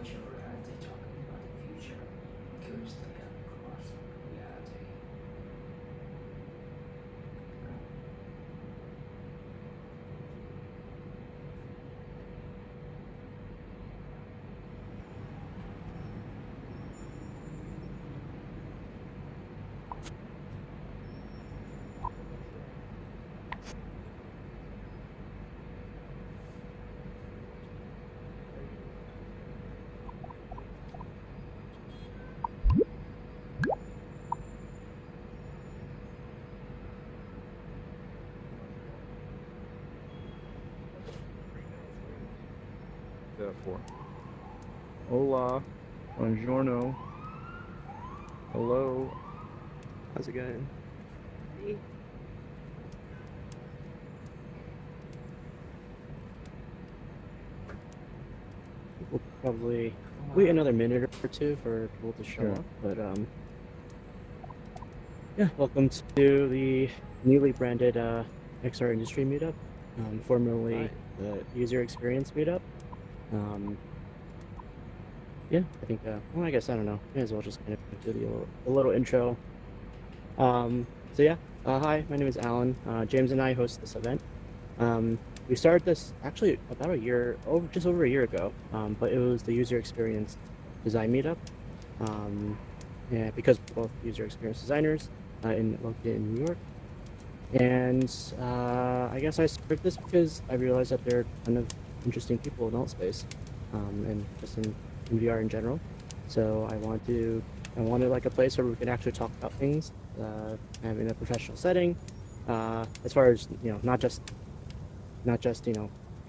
virtual reality talking about the future, curious to get across reality. For hola, buongiorno, hello. How's it going? We'll probably wait another minute or two for people to show Sure. up, but yeah, welcome to the newly branded XR Industry Meetup, formerly the User Experience Meetup. Yeah, I think, well, I guess, I don't know, may as well just kind of do a little intro. So yeah, hi, my name is Alan. James and I host this event. We started this actually about just over a year ago, but it was the User Experience Design Meetup. Yeah, because we're both user experience designers located in New York. And I guess I started this because I realized that there are kind of interesting people in AltSpace, and just in VR in general. So I wanted like a place where we could actually talk about things, in a professional setting, as far as, not just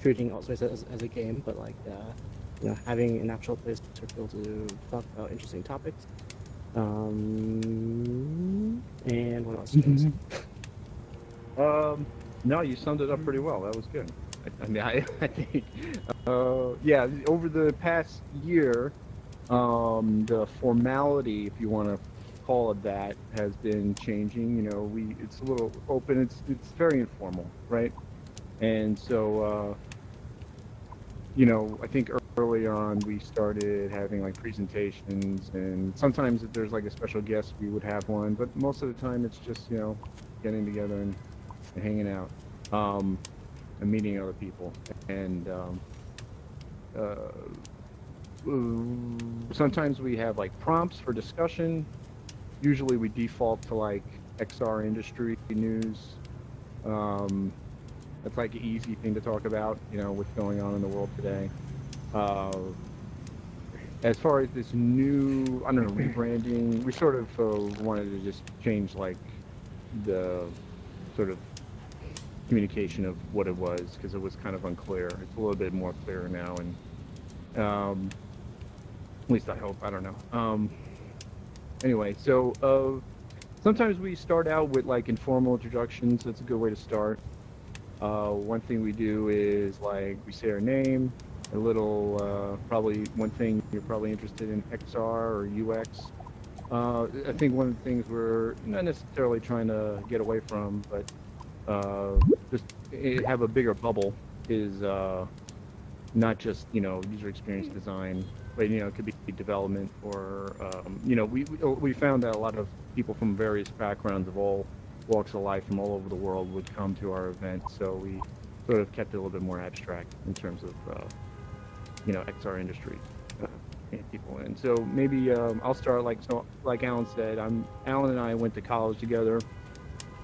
treating AltSpace as a game, but like having an actual place for people to talk about interesting topics. And what else? No, you summed it up pretty well. That was good. I mean, I think, yeah, over the past year, the formality, if you want to call it that, has been changing. It's a little open. It's very informal, right? And so, I think early on we started having like presentations, and sometimes if there's like a special guest, we would have one. But most of the time, it's just getting together and hanging out, and meeting other people. And sometimes we have like prompts for discussion. Usually we default to like XR industry news. That's like an easy thing to talk about, what's going on in the world today. As far as this new, I don't know, rebranding, we sort of wanted to just change like the sort of communication of what it was, because it was kind of unclear. It's a little bit more clear now, and at least I hope. I don't know. Anyway, so sometimes we start out with like informal introductions. That's a good way to start. One thing we do is like we say our name, a little, probably one thing you're probably interested in, XR or UX. I think one of the things we're not necessarily trying to get away from, but just have a bigger bubble is not just user experience design, but it could be development, or we found that a lot of people from various backgrounds of all walks of life from all over the world would come to our event, so we sort of kept it a little bit more abstract in terms of XR industry people. And so maybe I'll start like Alan said. Alan and I went to college together.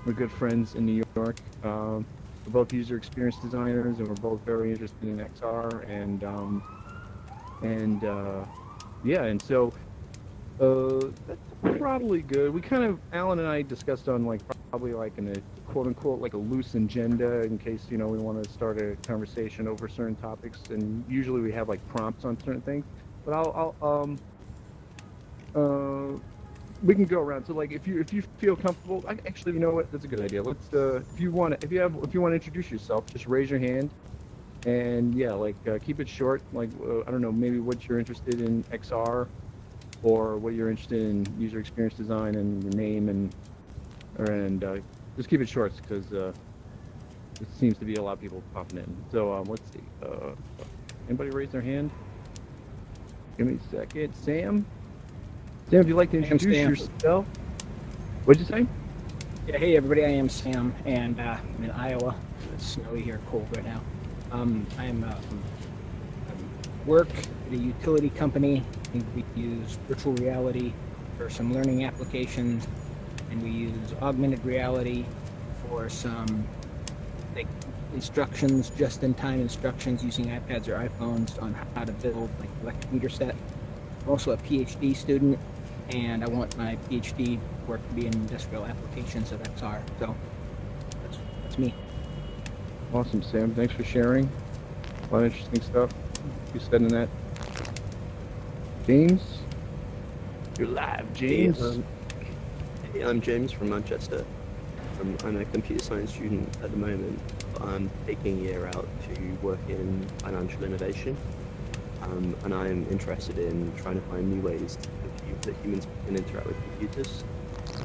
We're good friends in New York. We're both user experience designers, and we're both very interested in XR, and so that's probably good. We kind of, Alan and I discussed on like probably like in a quote unquote like a loose agenda in case we want to start a conversation over certain topics, and usually we have like prompts on certain things. But we can go around. So like if you feel comfortable, actually, you know what? That's a good idea. Let's if you want to introduce yourself, just raise your hand. And yeah, like keep it short. Like I don't know, maybe what you're interested in XR, or what you're interested in user experience design, and your name, and just keep it short, because it seems to be a lot of people popping in. So let's see. Anybody raise their hand? Give me a second. Sam? Sam, would you like to I am introduce Sam. yourself? What'd you say? Yeah, hey everybody, I am Sam, and I'm in Iowa. It's snowy here, cold right now. I work at a utility company. And we use virtual reality for some learning applications, and we use augmented reality for some like instructions, just-in-time instructions using iPads or iPhones on how to build like electric meter set. I'm also a PhD student, and I want my PhD work to be in industrial applications of XR. So that's me. Awesome, Sam. Thanks for sharing. A lot of interesting stuff you said in that. James? You're live, James. Hey, I'm James from Manchester. I'm a computer science student at the moment. I'm taking a year out to work in financial innovation. And I'm interested in trying to find new ways that humans can interact with computers.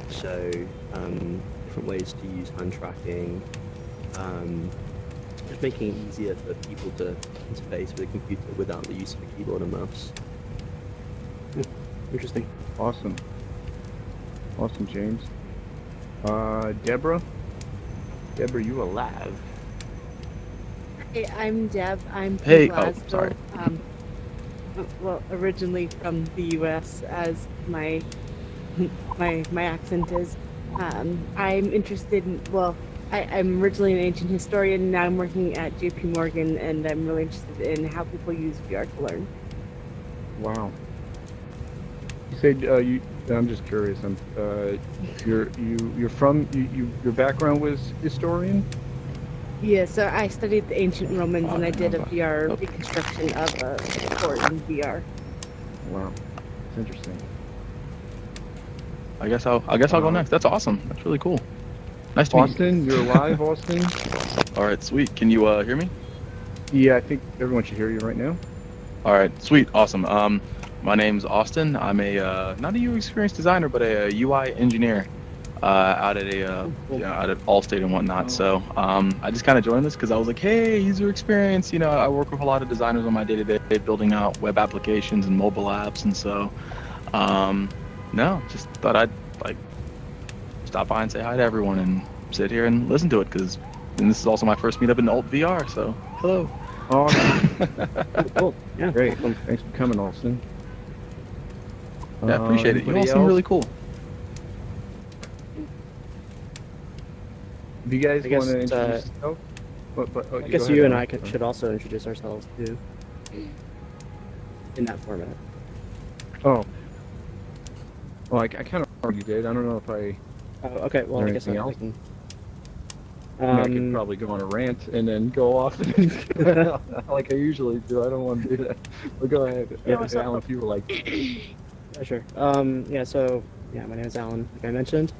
So, different ways to use hand tracking, just making it easier for people to interface with a computer without the use of a keyboard and mouse. Interesting. Awesome. Awesome, James. Deborah? Deborah, you alive? Hey, I'm Deb. I'm from Hey, Glasgow. sorry. Well, originally from the U.S., as my accent is. I'm interested in. Well, I'm originally an ancient historian. Now I'm working at J.P. Morgan, and I'm really interested in how people use VR to learn. Wow. You said I'm just curious. You're from your background was historian. Yeah, so I studied the ancient Romans, and I did a VR reconstruction of a fort in VR. Wow, it's interesting. I guess I'll go next. That's awesome. That's really cool. Nice to meet you. Austin, you're alive, Austin. All right, sweet. Can you hear me? Yeah, I think everyone should hear you right now. All right, sweet, awesome. My name's Austin. I'm a not a UX experience designer, but a UI engineer out at out at AltSpace and whatnot. So I just kind of joined this because I was like, hey, user experience. You know, I work with a lot of designers on my day-to-day, building out web applications and mobile apps, and so no, just thought I'd like stop by and say hi to everyone and sit here and listen to it because this is also my first meetup in Alt VR. So hello. Awesome. Cool. Yeah. Great. Thanks for coming, Austin. Yeah, appreciate it. You all anybody seem else? really cool. If you guys I guess, want to introduce yourself, I guess you and I should also introduce ourselves too. In that format. Oh. Well, I kind of already did. I don't know if I. Oh, okay. Well, Or I guess anything I else? can. I could probably go on a rant and then go off like I usually do. I don't want to do that. But go ahead. Yeah, Alan, if you were like. Yeah, sure. Yeah, so, yeah, my name is Alan, like I mentioned.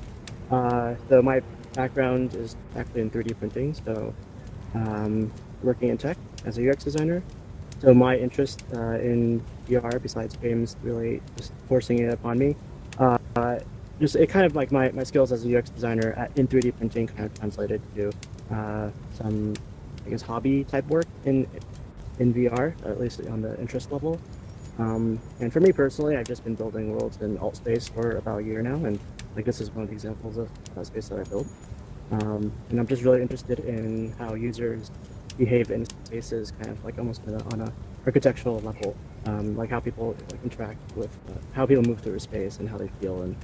So my background is actually in 3D printing, so working in tech as a UX designer. So my interest in VR, besides games, really just forcing it upon me. Just it kind of like my skills as a UX designer in 3D printing kind of translated to some, I guess, hobby type work in VR, at least on the interest level. And for me personally, I've just been building worlds in AltSpace for about a year now, and like this is one of the examples of space that I built. And I'm just really interested in how users behave in spaces, kind of like almost on a architectural level, like how people like interact with, how people move through space and how they feel and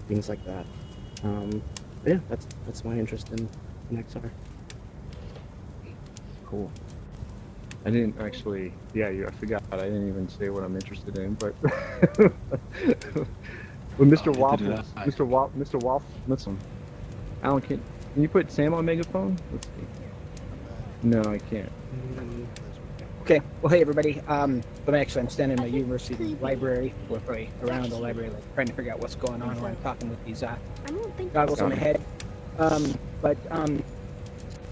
things like that. But yeah, that's my interest in XR. Cool. I didn't actually. Yeah, I forgot. I didn't even say what I'm interested in. But when Mr. Waffles, Mr. Waffles, listen. Alan, can you put Sam on megaphone? Let's see. No, I can't. Okay. Well, hey everybody. I'm standing in my university library, or probably around the library, like trying to figure out what's going on while I'm talking with these goggles on my head.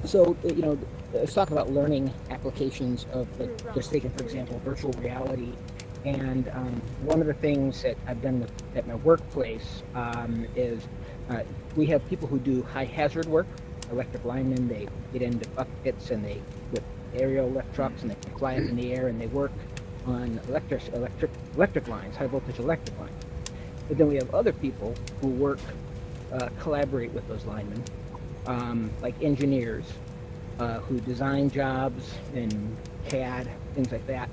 So you know, let's talk about learning applications of, like, just taking, for example, virtual reality. And one of the things that I've done at my workplace is we have people who do high hazard work, electric linemen. They get into buckets and they with aerial lift trucks and they fly up in the air and they work on electric lines, high voltage electric lines. But then we have other people who collaborate with those linemen, like engineers who design jobs in CAD, things like that.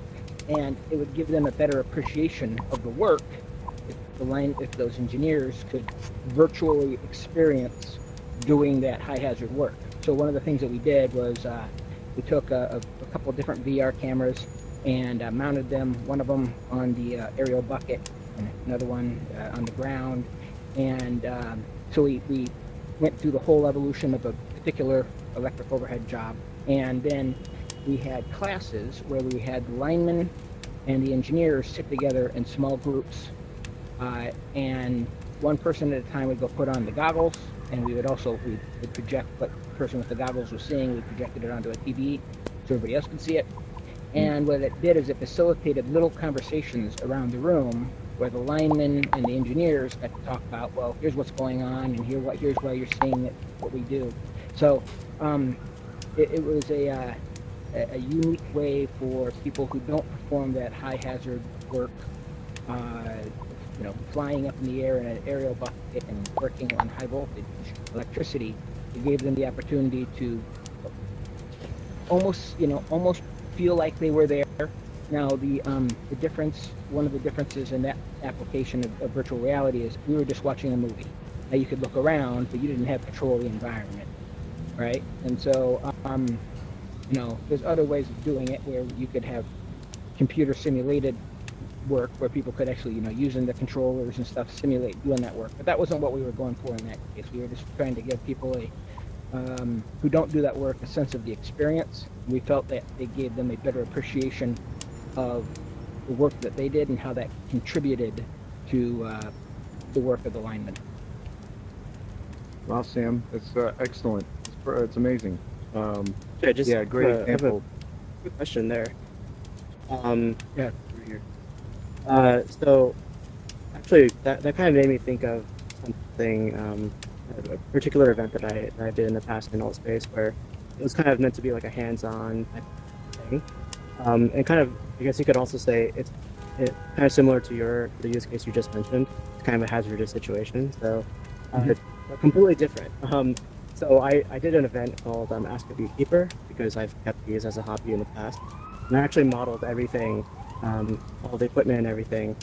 And it would give them a better appreciation of the work if those engineers could virtually experience doing that high hazard work. So one of the things that we did was we took a couple of different VR cameras and mounted them, one of them on the aerial bucket and another one on the ground. And so we went through the whole evolution of a particular electric overhead job. And then we had classes where we had the linemen and the engineers sit together in small groups. And one person at a time would go put on the goggles, and we would project what the person with the goggles was seeing. We projected it onto a TV so everybody else could see it. And what it did is it facilitated little conversations around the room where the linemen and the engineers got to talk about, well, here's what's going on, and here's why you're seeing it, what we do. So it was a unique way for people who don't perform that high hazard work, flying up in the air in an aerial bucket and working on high voltage electricity. It gave them the opportunity to almost feel like they were there. Now one of the differences in that application of virtual reality is we were just watching a movie. Now you could look around, but you didn't have control of the environment, right? And so, there's other ways of doing it where you could have computer simulated work where people could actually, using the controllers and stuff, simulate doing that work. But that wasn't what we were going for in that case. We were just trying to give people who don't do that work a sense of the experience. We felt that they gave them a better appreciation of the work that they did and how that contributed to the work of the linemen. Wow, Sam, that's excellent. It's amazing. Great example. I have a quick question there. Yeah, right here. So actually, that kind of made me think of something, a particular event that I did in the past in AltSpace, where it was kind of meant to be like a hands-on type of thing. And kind of, I guess you could also say it's kind of similar to the use case you just mentioned. It's kind of a hazardous situation, so completely different. So I did an event called Ask a Beekeeper because I've kept bees as a hobby in the past, and I actually modeled everything, all the equipment and everything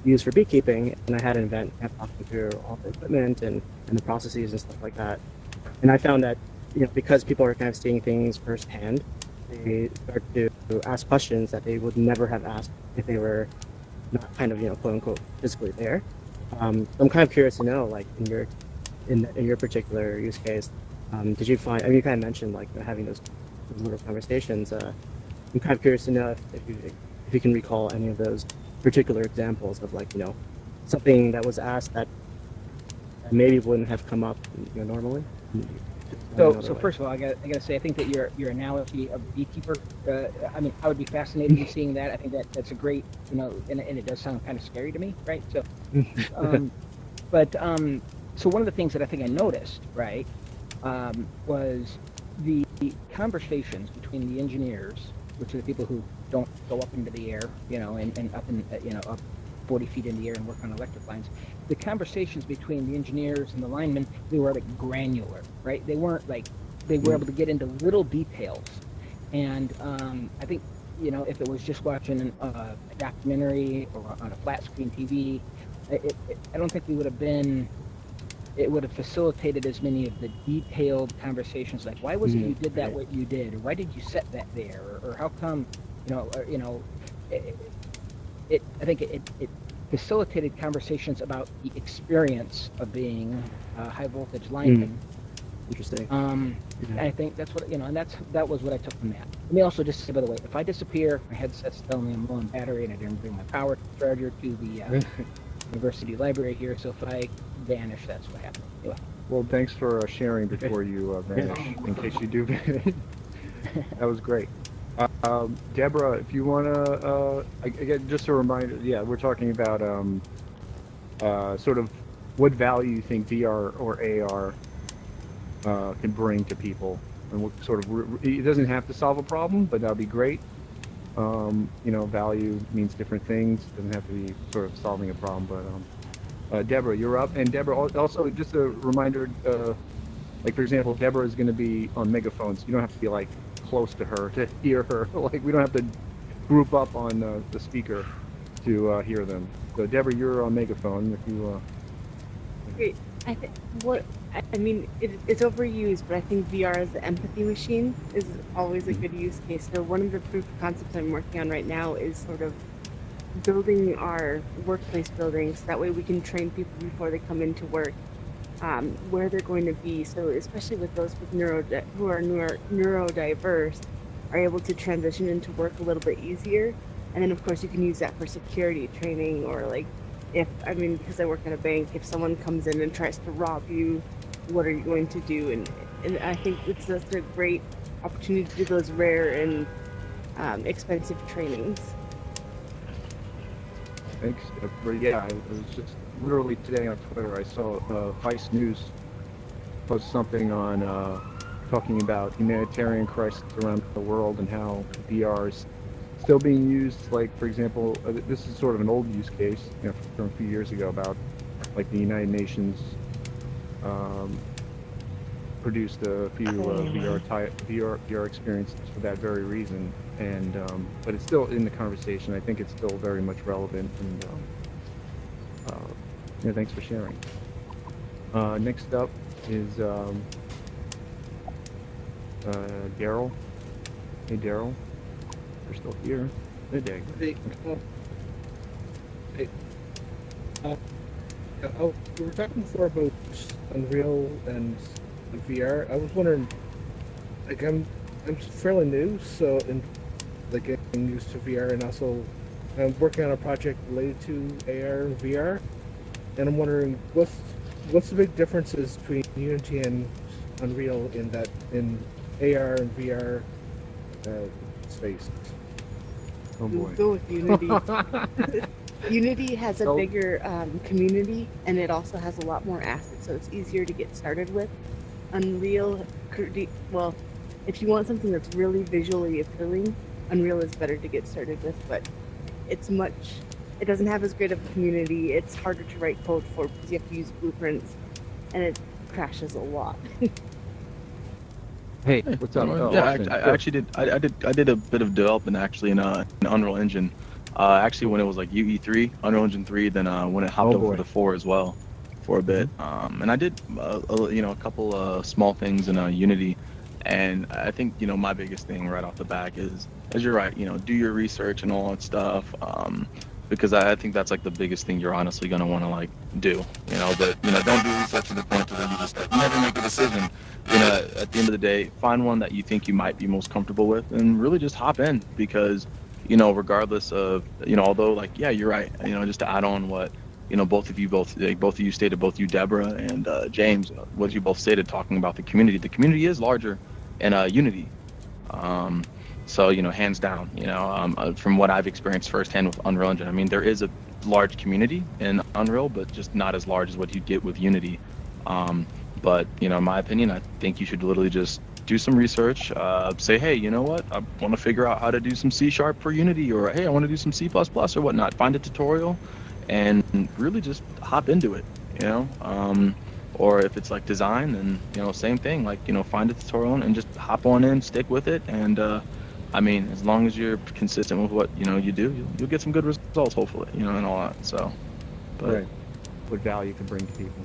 used for beekeeping, and I had an event talking through all the equipment and the processes and stuff like that. And I found that because people are kind of seeing things firsthand, they start to ask questions that they would never have asked if they were not kind of quote unquote physically there. So I'm kind of curious to know, like in your particular use case, did you find? I mean, you kind of mentioned like having those little conversations. I'm kind of curious to know if you can recall any of those particular examples of like something that was asked that maybe wouldn't have come up normally. So first of all, I gotta say, I think that your analogy of beekeeper, I would be fascinated in seeing that. I think that's a great, and it does sound kind of scary to me, right? So, so one of the things that I think I noticed, right, was the conversations between the engineers, which are the people who don't go up into the air, and up in, up 40 feet in the air and work on electric lines. The conversations between the engineers and the linemen, they were like granular, right? They weren't like, they were able to get into little details. And I think, if it was just watching a documentary or on a flat screen TV, I don't think it would have facilitated as many of the detailed conversations, like why was it you did that what you did, or why did you set that there, or how come, I think it facilitated conversations about the experience of being a high voltage lineman. Interesting. I think that's what and that was what I took from that. Let me also just say, by the way, if I disappear, my headset's telling me I'm low on battery and I didn't bring my power charger to the university library here. So if I vanish, that's what happened. Anyway. Well, thanks for sharing before you vanish, in case you do vanish. That was great. Deborah, if you want to, again, just a reminder, we're talking about sort of what value you think VR or AR can bring to people, and what sort of, it doesn't have to solve a problem, but that'd be great. value means different things. It doesn't have to be sort of solving a problem. But Deborah, you're up. And Deborah, also just a reminder, like for example, Deborah is going to be on megaphones. You don't have to be like close to her to hear her. Like we don't have to group up on the speaker to hear them. So Deborah, you're on megaphone. If you Great. I think I mean, it's overused, but I think VR as the empathy machine is always a good use case. So one of the proof of concepts I'm working on right now is sort of building our workplace buildings. That way we can train people before they come into work, where they're going to be. So especially with those with who are neurodiverse, are able to transition into work a little bit easier. And then of course you can use that for security training, or like because I work at a bank, if someone comes in and tries to rob you, what are you going to do? And I think it's just a great opportunity to do those rare and expensive trainings. thanks, Deborah. Yeah, I was just literally today on Twitter. I saw Vice News post something on talking about humanitarian crisis around the world and how VR is still being used. Like, for example, this is sort of an old use case, from a few years ago, about like the United Nations produced a few VR experiences for that very reason, and but it's still in the conversation. I think it's still very much relevant, and thanks for sharing. Next up is Daryl. Hey, Daryl. You're still here. Good day. Hey, we were talking before about Unreal and VR. I was wondering, like, I'm fairly new, so I'm used to VR, and also I'm working on a project related to AR and VR, and I'm wondering what's the big differences between Unity and Unreal in AR and VR space. Oh boy. We'll go with Unity. Unity has a bigger community, and it also has a lot more assets, so it's easier to get started with. Unreal, well, if you want something that's really visually appealing, Unreal is better to get started with, but it doesn't have as great of a community. It's harder to write code for because you have to use blueprints, and it crashes a lot. Hey, what's up? Yeah, Austin. I actually did. I did a bit of development actually in Unreal Engine. Actually, when it was like UE3, Unreal Engine 3, then when it hopped over to 4 as well, for a bit. And I did a couple small things in Unity, and I think my biggest thing right off the back is you're right. Do your research and all that stuff. Because I think that's like the biggest thing you're honestly gonna want to like do. But don't do research to the point to where you just like never make a decision. At the end of the day, find one that you think you might be most comfortable with, and really just hop in, because regardless of although like yeah, you're right. Just to add on what both of you stated, both you Deborah and James, what you both stated talking about the community. The community is larger in Unity. So, hands down, from what I've experienced firsthand with Unreal Engine, I mean, there is a large community in Unreal, but just not as large as what you get with Unity. But, in my opinion, I think you should literally just do some research, say, hey, you know what, I want to figure out how to do some C# for Unity, or hey, I want to do some C++ or whatnot. Find a tutorial and really just hop into it, or if it's like design, then, same thing, like, find a tutorial and just hop on in, stick with it, and, I mean, as long as you're consistent with what you do, you'll get some good results, hopefully, and all that. So, but Right. What value can bring to people?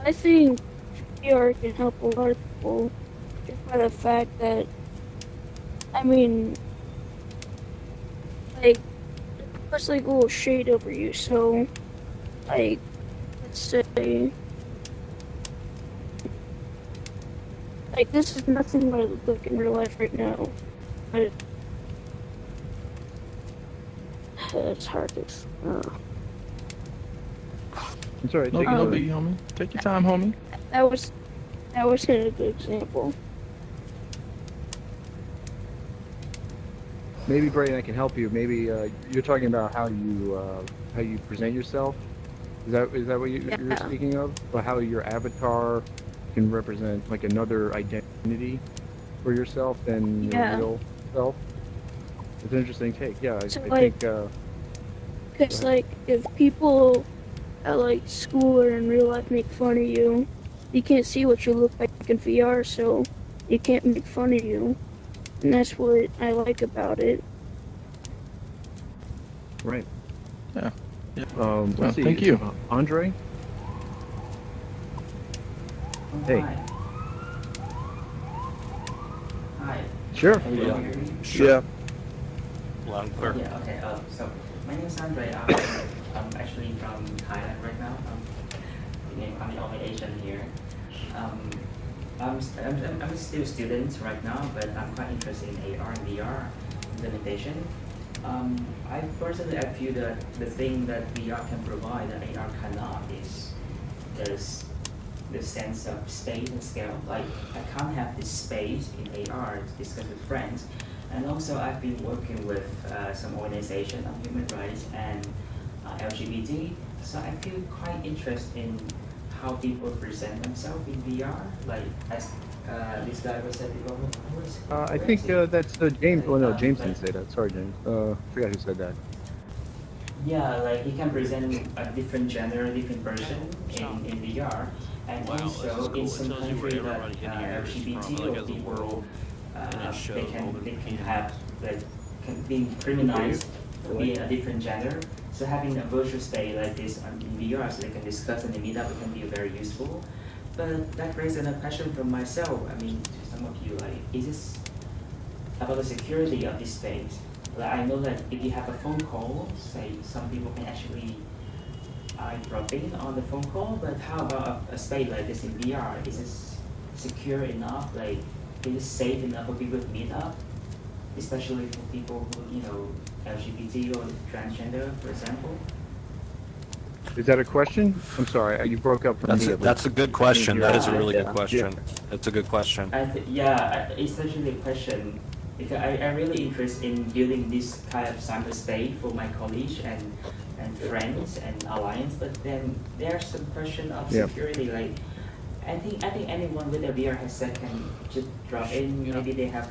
I think VR can help a lot of people just by the fact that, I mean, like, it puts like a little shade over you. So, like, let's say, like, this is nothing what I look like in real life right now, but it's hard to. I'm sorry. no biggie, homie. Take your time, homie. That was a good example. Maybe Brayden, I can help you. Maybe you're talking about how you present yourself. Is that what you're speaking of? Or how your avatar can represent like another identity for yourself than your real self? It's an interesting take. Yeah, So, I like, think. Because, like, if people at, like, school or in real life make fun of you, you can't see what you look like in VR, so you can't make fun of you. And that's what I like about it. Right. Yeah. Yeah. Let's see. Thank you. Andre? Hey. Hi. Hi. Sure. Can you hear me? Yeah. Loud and clear. Yeah, okay. So my name is Andre. I'm actually from Thailand right now. I'm the only Asian here. I'm still a student right now, but I'm quite interested in AR and VR implementation. I personally feel that the thing that VR can provide that AR cannot is there's the sense of space and scale. Like I can't have this space in AR to discuss with friends. And also I've been working with some organization on human rights and LGBT. So I feel quite interested in how people present themselves in VR. Like as this guy was said before. I think that's James. Oh no, James didn't say that. Sorry, James. I forgot who said that. Yeah, like he can present a different gender, different person in VR. And Wow, this is also cool. in It some tells you where country that everybody in here is LGBT from, or like, as a people world. And it shows all the they can opinions. have like can be criminalized for being a different gender. So having a virtual space like this in VR so they can discuss and meet up can be very useful. But that raises a question from myself. I mean, to some of you, like, is this about the security of this space? Like, I know that if you have a phone call, say some people can actually drop in on the phone call, but how about a space like this in VR? Is it secure enough? Like, is it safe enough for people to meet up? Especially for people who, you know, LGBT or transgender, for example? Is that a question? I'm sorry, you broke up for me. That's a good question. That is a really Yeah. good question. That's a good question. It's actually a question because I'm really interested in building this kind of cyber space for my colleagues and friends and alliance. But then there's some question of Yeah. security. Like I think anyone with a VR headset can just drop in. Maybe they have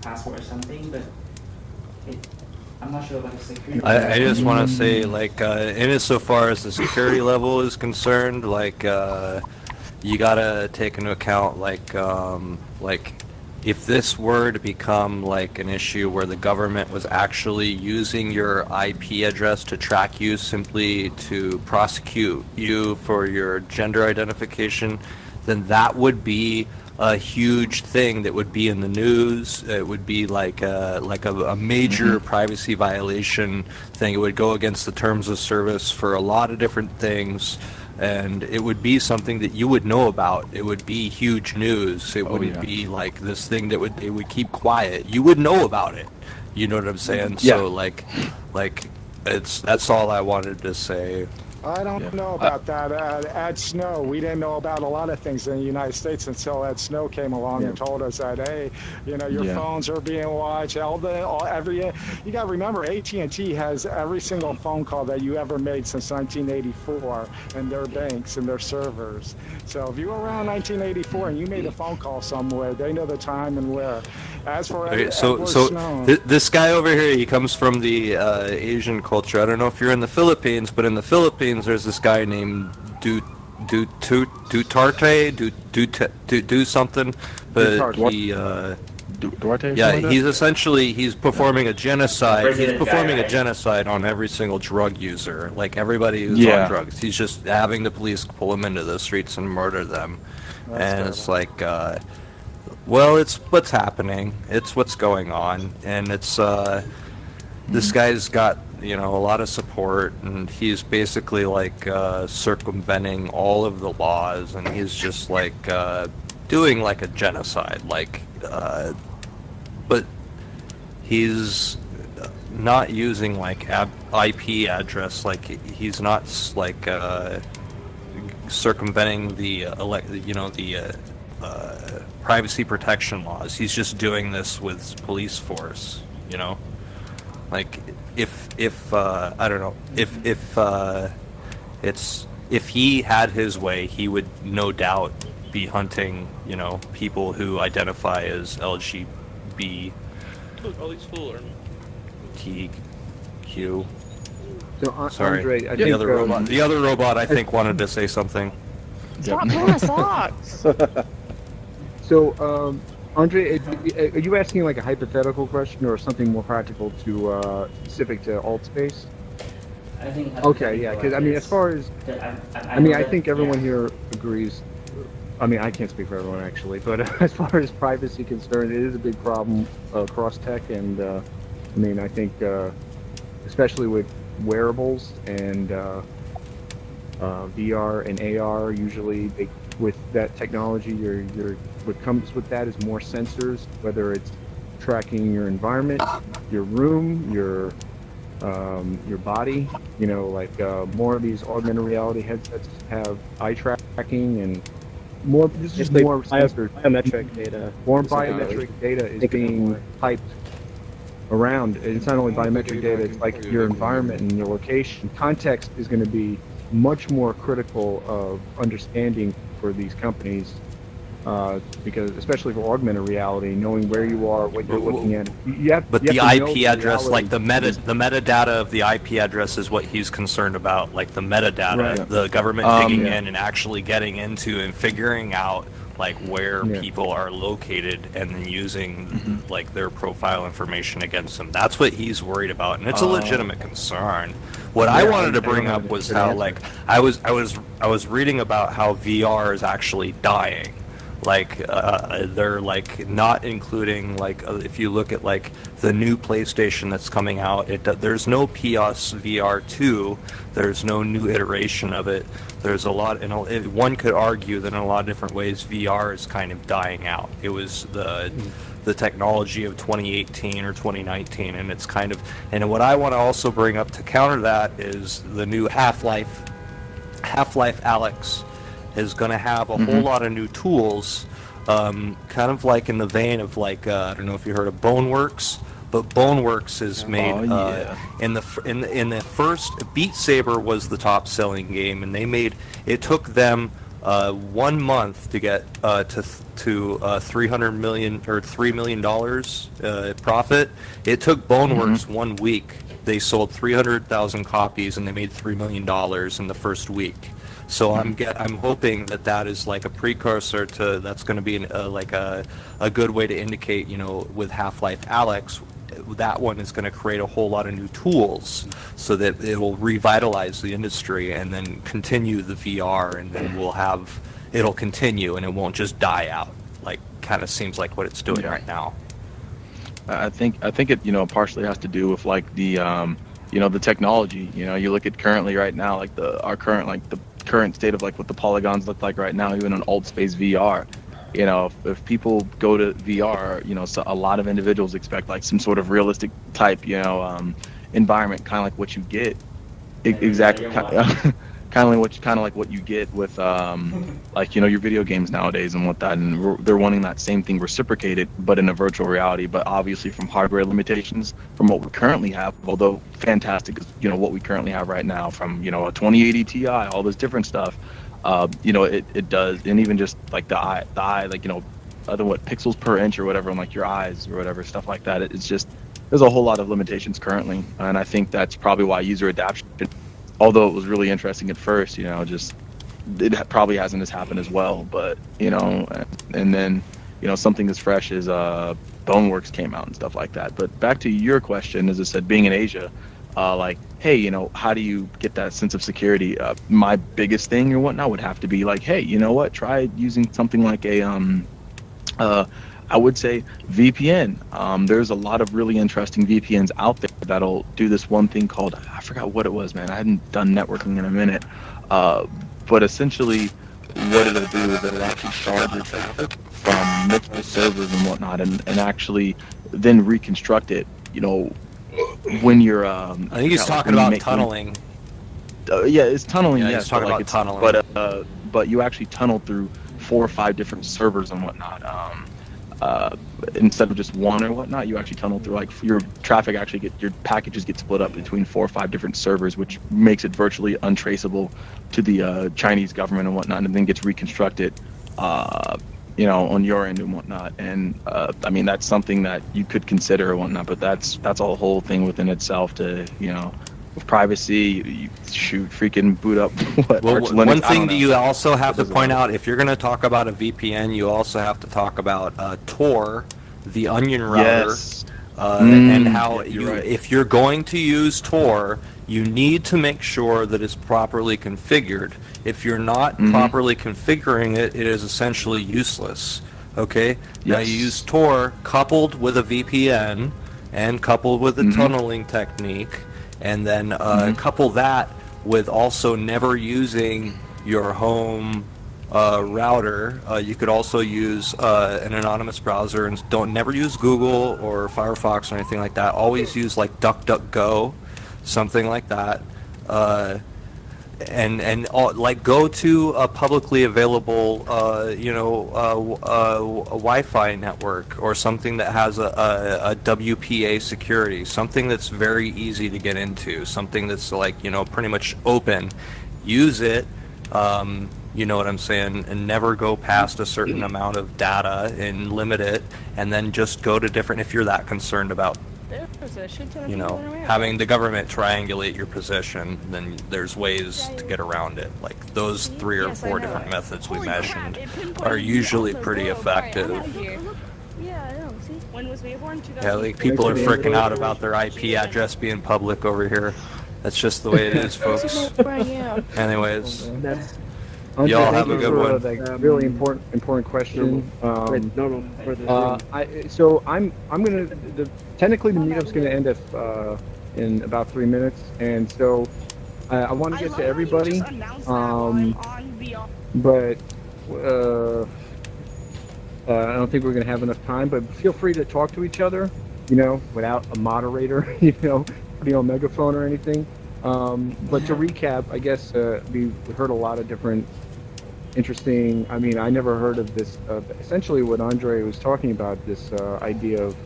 password or something, but I'm not sure about the security. I just want to say, like, in it so far as the security level is concerned, like, you gotta take into account, like, if this were to become, like, an issue where the government was actually using your IP address to track you simply to prosecute you for your gender identification, then that would be a huge thing that would be in the news. It would be like a major privacy violation thing. It would go against the terms of service for a lot of different things, and it would be something that you would know about. It would be huge news. It wouldn't be like this thing that they would keep quiet. You would know about it. You know what I'm saying? Yeah. So like that's all I wanted to say. I don't know about that. Ed Snow, we didn't know about a lot of things in the United States until Ed Snow came along and told us that, hey, you know, your phones are being watched. You got to remember, AT&T has every single phone call that you ever made since 1984 in their banks and their servers. So if you were around 1984 and you made a phone call somewhere, they know the time and where. As for Okay, Edward Snowden, this guy over here, he comes from the Asian culture. I don't know if you're in the Philippines, but in the Philippines, there's this guy named Duterte, do something, but he, Duarte? yeah, he's performing a genocide. He's President performing guy, a right? genocide on every single drug user, like everybody who's Yeah. on drugs. He's just having the police pull him into the streets and murder them, and it's like. Well, it's what's happening. It's what's going on, and it's this guy's got a lot of support, and he's basically like circumventing all of the laws, and he's just like doing like a genocide, like but he's not using like IP address, like he's not like circumventing the privacy protection laws. He's just doing this with police force, like if I don't know, if he had his way, he would no doubt be hunting people who identify as LGBT T, Q. So, Sorry, Andre, I the think, other robot. The other robot, I think, wanted to say something. Stop pulling socks. So, Andre, are you asking like a hypothetical question or something more practical to specific to AltSpace? I think. Okay, yeah, because I mean, as far as I think everyone here agrees. I mean, I can't speak for everyone actually, but as far as privacy concerned, it is a big problem across tech, and I mean, I think especially with wearables and VR and AR, usually with that technology, what comes with that is more sensors, whether it's tracking your environment, your room, your body. You know, like more of these augmented reality headsets have eye tracking and more. This is just more sensors. Biometric data. More biometric data is being piped around. It's not only biometric data, it's like your environment and your location. Context is going to be much more critical of understanding for these companies, because especially for augmented reality, knowing where you are, what you're looking at. But the IP address, like the metadata of the IP address is what he's concerned about, like the metadata, Right. The government digging in and actually getting into and figuring out like where people are located and then using like their profile information against them. That's what he's worried about, and it's a legitimate concern. What I wanted to bring up was how like I was reading about how VR is actually dying. Like they're like not including like if you look at like the new PlayStation that's coming out, there's no PS VR 2, there's no new iteration of it. There's a lot, and one could argue that in a lot of different ways VR is kind of dying out. It was the technology of 2018 or 2019, and it's kind of, and what I want to also bring up to counter that is the new Half-Life Alyx is going to have a whole lot of new tools, kind of like in the vein of like I don't know if you heard of Boneworks, but Boneworks is made in the first Beat Saber was the top selling game, and it took them 1 month to get to 300 million or $3 million profit. It took Boneworks 1 week. They sold 300,000 copies and they made $3 million in the first week. So I'm hoping that is like a precursor to that's going to be like a good way to indicate, you know, with Half-Life Alyx, that one is going to create a whole lot of new tools so that it will revitalize the industry and then continue the VR, and then it'll continue and it won't just die out. Like kind of seems like what it's doing right now. I think it, you know, partially has to do with like the you know, the technology. You know, you look at currently right now, like the current state of like what the polygons look like right now, even on AltSpace VR. You know, if people go to VR, you know, so a lot of individuals expect like some sort of realistic type, you know, environment, kind of like what you get, exactly, kind of like what you get with, like, you know, your video games nowadays and what that, and they're wanting that same thing reciprocated, but in a virtual reality, but obviously from hardware limitations from what we currently have, although fantastic, you know, what we currently have right now from, you know, a 2080 Ti, all this different stuff. You know, it does, and even just like the eye, like, you know, pixels per inch or whatever, and like your eyes or whatever, stuff like that. It's just, there's a whole lot of limitations currently, and I think that's probably why user adaptation, although it was really interesting at first, you know, just it probably hasn't as happened as well. But you know, and then, you know, something as fresh as Boneworks came out and stuff like that. But back to your question, as I said, being in Asia. Like, hey, you know, how do you get that sense of security? My biggest thing or whatnot would have to be like, hey, you know what? Try using something like a, I would say VPN. There's a lot of really interesting VPNs out there that'll do this one thing called, I forgot what it was, man. I hadn't done networking in a minute. But essentially, what it'll do is it'll actually shard your traffic from multiple servers and whatnot, and actually then reconstruct it, you know, when you're I think he's talking about tunneling. Yeah, it's tunneling. Yeah, yes, he's talking like about tunneling. But you actually tunnel through 4 or 5 different servers and whatnot. Instead of just one or whatnot, you actually tunnel through, like, your traffic actually your packages get split up between 4 or 5 different servers, which makes it virtually untraceable to the Chinese government and whatnot, and then gets reconstructed on your end and whatnot. And I mean, that's something that you could consider or whatnot, but that's a whole thing within itself to, with privacy, you shoot, freaking boot up what Well, Arch Linux, one I don't thing that know. you also have to There's a point lot. out, if you're going to talk about a VPN, you also have to talk about Tor, the onion router, Yes. and how Yeah, you're right. if you're going to use Tor, you need to make sure that it's properly configured. If you're not properly configuring it, it is essentially useless. Okay? Now you Yes. use Tor coupled with a VPN and coupled with a tunneling technique, and then couple that with also never using your home router. You could also use an anonymous browser, and never use Google or Firefox or anything like that. Always use like DuckDuckGo, something like that. And like go to a publicly available Wi-Fi network or something that has a WPA security, something that's very easy to get into, something that's like pretty much open. Use it, you know what I'm saying, and never go past a certain amount of data and limit it, and then just go to different, if you're that concerned about having the government triangulate your position, then there's ways to get around it. Like those 3 or 4 different methods we mentioned are usually pretty effective. Yeah, I know. See? When was we born? Yeah, like people are freaking out about their IP address being public over here. That's just the way it is, folks. Anyways, y'all have a good one. That really important question. So I'm gonna technically the meetup's gonna end in about 3 minutes, and so I want to get to everybody. But I don't think we're gonna have enough time. But feel free to talk to each other, without a moderator, putting on megaphone or anything. But to recap, I guess we heard a lot of different interesting. I mean, I never heard of this. Essentially, what Andre was talking about, this idea of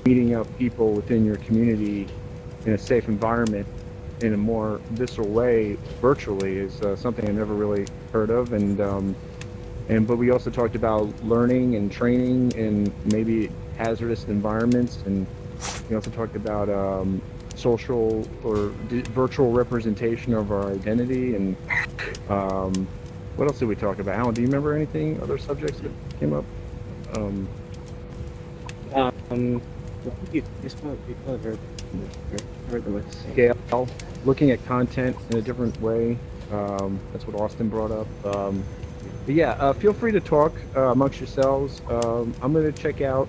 meeting up people within your community in a safe environment in a more visceral way, virtually, is something I never really heard of. But we also talked about learning and training in maybe hazardous environments, and we also talked about social or virtual representation of our identity, and what else did we talk about? Alan, do you remember anything, other subjects that came up? You probably heard them with Scale, looking at content in a different way. That's what Austin brought up. But yeah, feel free to talk amongst yourselves. I'm going to check out.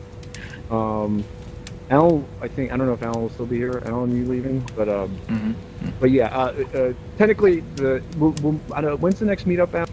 Alan, I don't know if Alan will still be here. Alan, you leaving? But yeah, technically, I don't know, when's the next meetup, Alan?